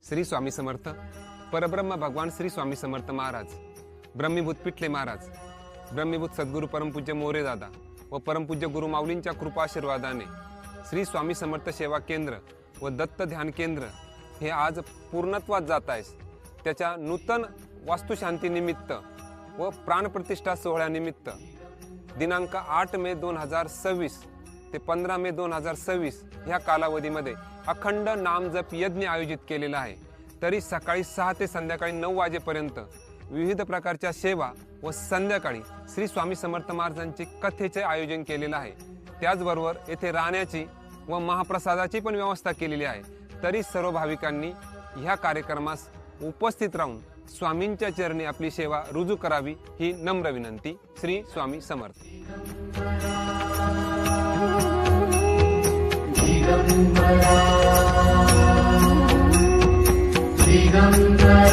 श्री स्वामी समर्थ. परब्रह्म भगवान श्री स्वामी समर्थ महाराज, ब्रह्मीभूत पिठले महाराज, ब्रह्मीभूत सद्गुरू परमपूज्य मोरे दादा व परमपूज्य गुरु माऊलींच्या कृपा आशीर्वादाने श्री स्वामी समर्थ सेवा केंद्र व दत्त ध्यान केंद्र हे आज पूर्णत्वात जात आहे. त्याच्या नूतन वास्तुशांती निमित्त व प्राणप्रतिष्ठा सोहळ्यानिमित्त दिनांक 8 मे 2026 ते 15 मे 2026 ह्या कालावधीमध्ये अखंड नामजप यज्ञ आयोजित केलेला आहे. तरी सकाळी 6 ते संध्याकाळी 9 वाजेपर्यंत विविध प्रकारच्या सेवा व संध्याकाळी श्री स्वामी समर्थ महाराजांचे कथेचे आयोजन केलेले आहे. त्याचबरोबर येथे राहण्याची व महाप्रसादाची पण व्यवस्था केलेली आहे. तरी सर्व भाविकांनी ह्या कार्यक्रमास उपस्थित राहून स्वामींच्या चरणी आपली सेवा रुजू करावी ही नम्र विनंती. श्री स्वामी समर्थ. दिगंबरा